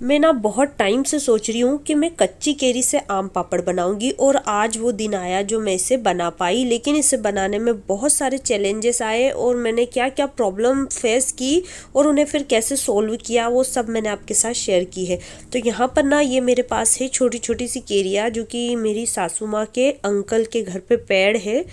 मैं ना बहुत टाइम से सोच रही हूँ कि मैं कच्ची केरी से आम पापड़ बनाऊंगी और आज वो दिन आया जो मैं इसे बना पाई। लेकिन इसे बनाने में बहुत सारे चैलेंजेस आए और मैंने क्या क्या प्रॉब्लम फेस की और उन्हें फिर कैसे सोल्व किया वो सब मैंने आपके साथ शेयर की है। तो यहाँ पर ना ये मेरे पास है छोटी छोटी सी केरिया जो कि मेरी सासू माँ के अंकल के घर पे पेड़ है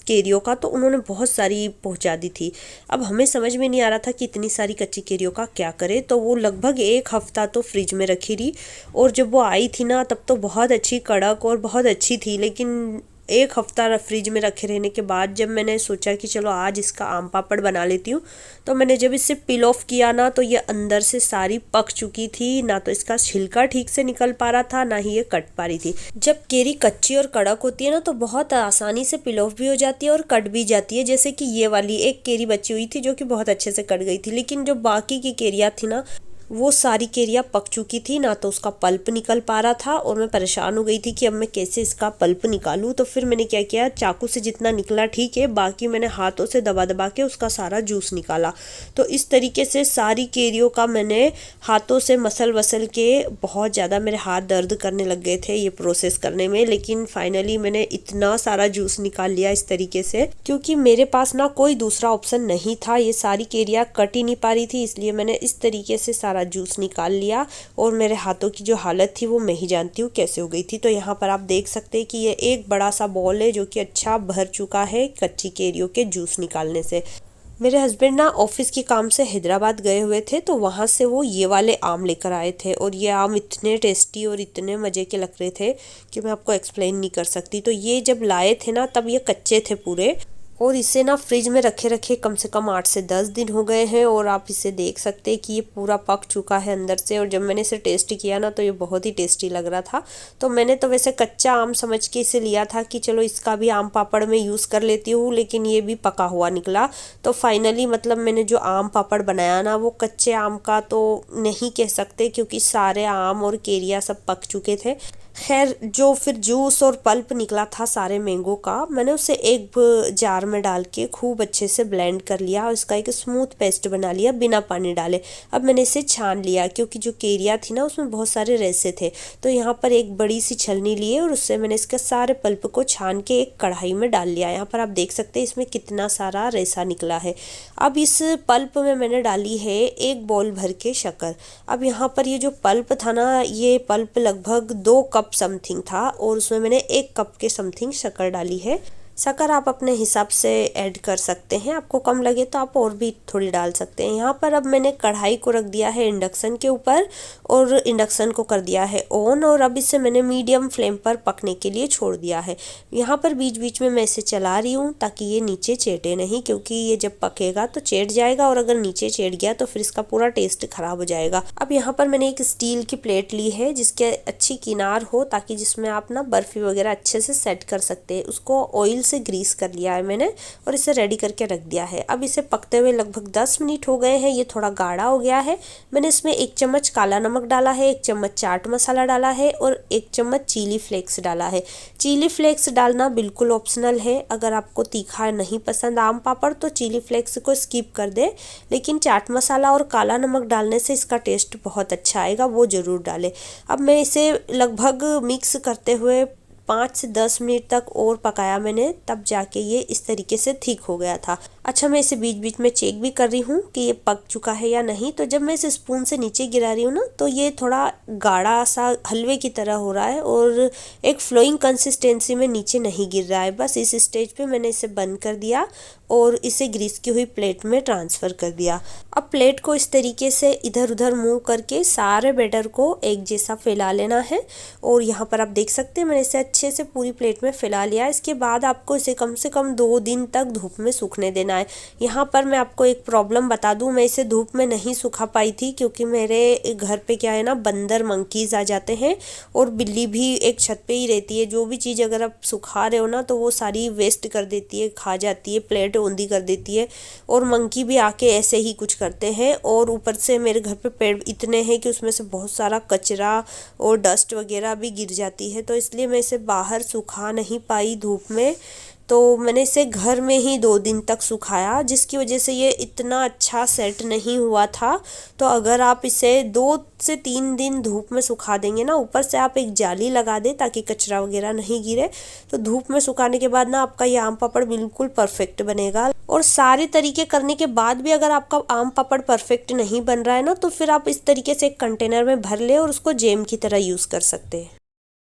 केरियों का, तो उन्होंने बहुत सारी पहुंचा दी थी। अब हमें समझ में नहीं आ रहा था कि इतनी सारी कच्ची केरियों का क्या करें, तो वो लगभग एक हफ्ता तो फ्रिज में रखी रही। और जब वो आई थी ना तब तो बहुत अच्छी कड़क और बहुत अच्छी थी, लेकिन एक हफ्ता फ्रिज में रखे रहने के बाद जब मैंने सोचा कि चलो आज इसका आम पापड़ बना लेती हूँ, तो मैंने जब इसे पील ऑफ किया ना तो ये अंदर से सारी पक चुकी थी। ना तो इसका छिलका ठीक से निकल पा रहा था, ना ही ये कट पा रही थी। जब केरी कच्ची और कड़क होती है ना तो बहुत आसानी से पील ऑफ भी हो जाती है और कट भी जाती है। जैसे कि ये वाली एक केरी बची हुई थी जो कि बहुत अच्छे से कट गई थी, लेकिन जो बाकी की केरिया थी ना वो सारी केरिया पक चुकी थी, ना तो उसका पल्प निकल पा रहा था। और मैं परेशान हो गई थी कि अब मैं कैसे इसका पल्प निकालूं। तो फिर मैंने क्या किया, चाकू से जितना निकला ठीक है, बाकी मैंने हाथों से दबा दबा के उसका सारा जूस निकाला। तो इस तरीके से सारी केरियों का मैंने हाथों से मसल वसल के, बहुत ज़्यादा मेरे हाथ दर्द करने लग गए थे ये प्रोसेस करने में, लेकिन फाइनली मैंने इतना सारा जूस निकाल लिया इस तरीके से, क्योंकि मेरे पास ना कोई दूसरा ऑप्शन नहीं था। ये सारी केरिया कट ही नहीं पा रही थी, इसलिए मैंने इस तरीके से सारा जूस निकाल लिया। और मेरे हाथों की जो हालत थी वो मैं ही जानती हूँ कैसे हो गई थी। तो यहाँ पर आप देख सकते हैं कि ये एक बड़ा सा बॉल है जो कि अच्छा भर चुका है कच्ची केरियों के जूस निकालने से। मेरे हस्बैंड ना ऑफिस के काम से हैदराबाद गए हुए थे, तो वहाँ से वो ये वाले आम लेकर आए थे और ये आम इतने टेस्टी और इतने मज़े के लग रहे थे कि मैं आपको एक्सप्लेन नहीं कर सकती। तो ये जब लाए थे ना तब ये कच्चे थे पूरे, और इसे ना फ्रिज में रखे रखे कम से कम 8 से 10 दिन हो गए हैं। और आप इसे देख सकते हैं कि ये पूरा पक चुका है अंदर से। और जब मैंने इसे टेस्ट किया ना तो ये बहुत ही टेस्टी लग रहा था। तो मैंने तो वैसे कच्चा आम समझ के इसे लिया था कि चलो इसका भी आम पापड़ में यूज़ कर लेती हूँ, लेकिन ये भी पका हुआ निकला। तो फाइनली मतलब मैंने जो आम पापड़ बनाया ना वो कच्चे आम का तो नहीं कह सकते, क्योंकि सारे आम और केरिया सब पक चुके थे। खैर जो फिर जूस और पल्प निकला था सारे मैंगो का, मैंने उसे एक जार में डाल के खूब अच्छे से ब्लेंड कर लिया और इसका एक स्मूथ पेस्ट बना लिया बिना पानी डाले। अब मैंने इसे छान लिया, क्योंकि जो केरिया थी ना उसमें बहुत सारे रेसे थे। तो यहाँ पर एक बड़ी सी छलनी लिए और उससे मैंने इसके सारे पल्प को छान के एक कढ़ाई में डाल लिया। यहाँ पर आप देख सकते हैं इसमें कितना सारा रेसा निकला है। अब इस पल्प में मैंने डाली है एक बॉल भर के शक्कर। अब यहाँ पर ये जो पल्प था ना, ये पल्प लगभग 2 कप समथिंग था और उसमें मैंने 1 कप के समथिंग शक्कर डाली है। शक्कर आप अपने हिसाब से ऐड कर सकते हैं, आपको कम लगे तो आप और भी थोड़ी डाल सकते हैं। यहाँ पर अब मैंने कढ़ाई को रख दिया है इंडक्शन के ऊपर और इंडक्शन को कर दिया है ऑन, और अब इसे मैंने मीडियम फ्लेम पर पकने के लिए छोड़ दिया है। यहाँ पर बीच बीच में मैं इसे चला रही हूँ ताकि ये नीचे चेटे नहीं, क्योंकि ये जब पकेगा तो चेट जाएगा और अगर नीचे चेट गया तो फिर इसका पूरा टेस्ट खराब हो जाएगा। अब यहाँ पर मैंने एक स्टील की प्लेट ली है जिसके अच्छी किनार हो, ताकि जिसमें आप ना बर्फी वगैरह अच्छे से सेट कर सकते हैं। उसको ऑयल से ग्रीस कर लिया है मैंने और इसे रेडी करके रख दिया है। अब इसे पकते हुए लगभग 10 मिनट हो गए हैं, ये थोड़ा गाढ़ा हो गया है। मैंने इसमें 1 चम्मच काला नमक डाला है, 1 चम्मच चाट मसाला डाला है और 1 चम्मच चिली फ्लेक्स डाला है। चिली फ्लेक्स डालना बिल्कुल ऑप्शनल है, अगर आपको तीखा नहीं पसंद आम पापड़ तो चिली फ्लेक्स को स्किप कर दे, लेकिन चाट मसाला और काला नमक डालने से इसका टेस्ट बहुत अच्छा आएगा, वो ज़रूर डालें। अब मैं इसे लगभग मिक्स करते हुए 5 से 10 मिनट तक और पकाया मैंने, तब जाके ये इस तरीके से ठीक हो गया था। अच्छा, मैं इसे बीच बीच में चेक भी कर रही हूँ कि ये पक चुका है या नहीं। तो जब मैं इसे स्पून से नीचे गिरा रही हूँ ना तो ये थोड़ा गाढ़ा सा हलवे की तरह हो रहा है और एक फ्लोइंग कंसिस्टेंसी में नीचे नहीं गिर रहा है। बस इस स्टेज पे मैंने इसे बंद कर दिया और इसे ग्रीस की हुई प्लेट में ट्रांसफ़र कर दिया। अब प्लेट को इस तरीके से इधर उधर मूव करके सारे बैटर को एक जैसा फैला लेना है। और यहाँ पर आप देख सकते हैं मैंने इसे अच्छे से पूरी प्लेट में फैला लिया। इसके बाद आपको इसे कम से कम 2 दिन तक धूप में सूखने देना है। यहाँ पर मैं आपको एक प्रॉब्लम बता दूँ, मैं इसे धूप में नहीं सुखा पाई थी क्योंकि मेरे घर पे क्या है ना, बंदर मंकीज़ आ जाते हैं और बिल्ली भी एक छत पे ही रहती है। जो भी चीज़ अगर आप सुखा रहे हो ना तो वो सारी वेस्ट कर देती है, खा जाती है, प्लेट औंधी कर देती है। और मंकी भी आके ऐसे ही कुछ करते हैं। और ऊपर से मेरे घर पे पेड़ इतने हैं कि उसमें से बहुत सारा कचरा और डस्ट वगैरह भी गिर जाती है, तो इसलिए मैं इसे बाहर सुखा नहीं पाई धूप में। तो मैंने इसे घर में ही 2 दिन तक सुखाया, जिसकी वजह से ये इतना अच्छा सेट नहीं हुआ था। तो अगर आप इसे 2 से 3 दिन धूप में सुखा देंगे ना, ऊपर से आप एक जाली लगा दें ताकि कचरा वगैरह नहीं गिरे, तो धूप में सुखाने के बाद ना आपका ये आम पापड़ बिल्कुल परफेक्ट बनेगा। और सारे तरीके करने के बाद भी अगर आपका आम पापड़ परफेक्ट नहीं बन रहा है ना, तो फिर आप इस तरीके से एक कंटेनर में भर ले और उसको जैम की तरह यूज़ कर सकते हैं।